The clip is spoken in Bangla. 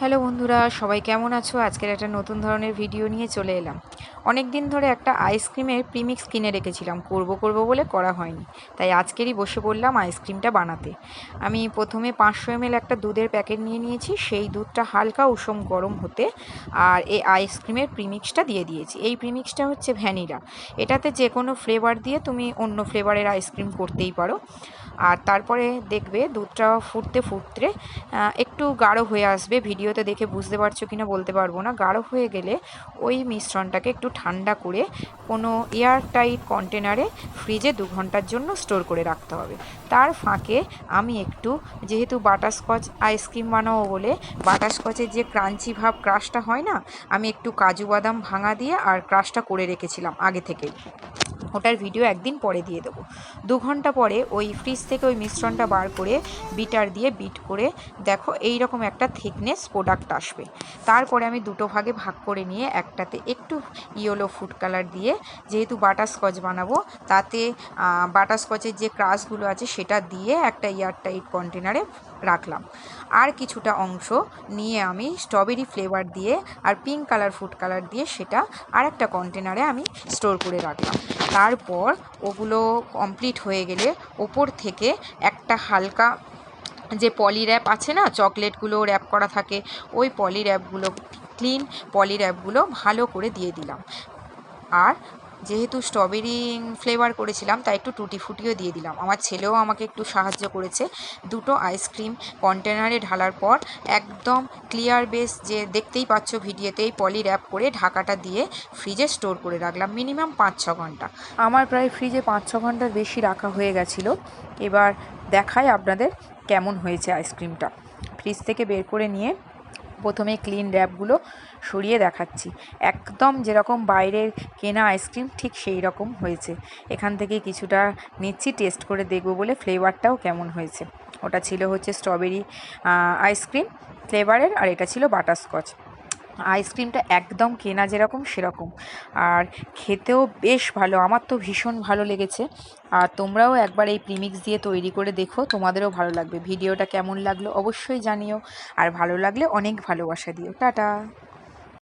হ্যালো বন্ধুরা, সবাই কেমন আছো? আজকের একটা নতুন ধরনের ভিডিও নিয়ে চলে এলাম। অনেক দিন ধরে একটা আইসক্রিমের প্রিমিক্স কিনে রেখেছিলাম, করব বলে করা হয়নি। তাই আজকেরই বসে পড়লাম আইসক্রিমটা বানাতে। আমি প্রথমে 500 ml একটা দুধের প্যাকেট নিয়ে নিয়েছি। সেই দুধটা হালকা উষম গরম হতে আর এই আইসক্রিমের প্রিমিক্সটা দিয়ে দিয়েছি। এই প্রিমিক্সটা হচ্ছে ভ্যানিলা। এটাতে যে কোনো ফ্লেভার দিয়ে তুমি অন্য ফ্লেভারের আইসক্রিম করতেই পারো। আর তারপরে দেখবে দুধটা ফুটতে ফুটতে একটু গাঢ় হয়ে আসবে। ভিডিওতে দেখে বুঝতে পারছো কিনা বলতে পারবো না। গাঢ় হয়ে গেলে ওই মিশ্রণটাকে একটু ঠান্ডা করে কোনো এয়ার টাইট কন্টেনারে ফ্রিজে 2 ঘন্টার জন্য স্টোর করে রাখতে হবে। তার ফাঁকে আমি একটু, যেহেতু বাটারস্কচ আইসক্রিম বানাবো বলে বাটারস্কচের যে ক্রাঞ্চি ভাব ক্রাশটা হয় না, আমি একটু কাজু বাদাম ভাঙা দিয়ে আর ক্রাশটা করে রেখেছিলাম আগে থেকেই। ওটার ভিডিও একদিন পরে দিয়ে দেবো। 2 ঘন্টা পরে ওই ফ্রিজ থেকে ওই মিশ্রণটা বার করে বিটার দিয়ে বিট করে দেখো এই রকম একটা থিকনেস প্রোডাক্ট আসবে। তারপরে আমি দুটো ভাগে ভাগ করে নিয়ে একটাতে একটু ইয়েলো ফুড কালার দিয়ে, যেহেতু বাটারস্কচ বানাবো তাতে বাটারস্কচের যে ক্রাশগুলো আছে সেটা দিয়ে একটা এয়ারটাইট কন্টেনারে রাখলাম। আর কিছুটা অংশ নিয়ে আমি স্ট্রবেরি ফ্লেভার দিয়ে আর পিঙ্ক কালার ফুড কালার দিয়ে সেটা আর একটা কন্টেনারে আমি স্টোর করে রাখলাম। তারপর ওগুলো কমপ্লিট হয়ে গেলে ওপর থেকে একটা হালকা যে পলি র্যাপ আছে না, চকলেটগুলো র্যাপ করা থাকে, ওই পলি র্যাপগুলো, ক্লিন পলি র্যাপগুলো ভালো করে দিয়ে দিলাম। আর যেহেতু স্ট্রবেরি ফ্লেভার করেছিলাম তাই একটু টুটি ফুটিও দিয়ে দিলাম। আমার ছেলেও আমাকে একটু সাহায্য করেছে। দুটো আইসক্রিম কন্টেনারে ঢালার পর একদম ক্লিয়ার বেস যে দেখতেই পাচ্ছ ভিডিওতেই, পলি র্যাপ করে ঢাকাটা দিয়ে ফ্রিজে স্টোর করে রাখলাম মিনিমাম 5-6 ঘন্টা। আমার প্রায় ফ্রিজে 5-6 ঘন্টার বেশি রাখা হয়ে গেছিলো। এবার দেখাই আপনাদের কেমন হয়েছে আইসক্রিমটা। ফ্রিজ থেকে বের করে নিয়ে প্রথমে ক্লিন র্যাপগুলো সরিয়ে দেখাচ্ছি। একদম যেরকম বাইরের কেনা আইসক্রিম ঠিক সেই রকম হয়েছে। এখান থেকে কিছুটা নিচ্ছি টেস্ট করে দেখব বলে ফ্লেভারটাও কেমন হয়েছে। ওটা ছিল হচ্ছে স্ট্রবেরি আইসক্রিম ফ্লেভারের, আর এটা ছিল বাটারস্কচ। আইসক্রিমটা একদম কেনা যেরকম সেরকম, আর খেতেও বেশ ভালো। আমার তো ভীষণ ভালো লেগেছে। আর তোমরাও একবার এই প্রিমিক্স দিয়ে তৈরি করে দেখো, তোমাদেরও ভালো লাগবে। ভিডিওটা কেমন লাগলো অবশ্যই জানিও, আর ভালো লাগলে অনেক ভালোবাসা দিও। টাটা।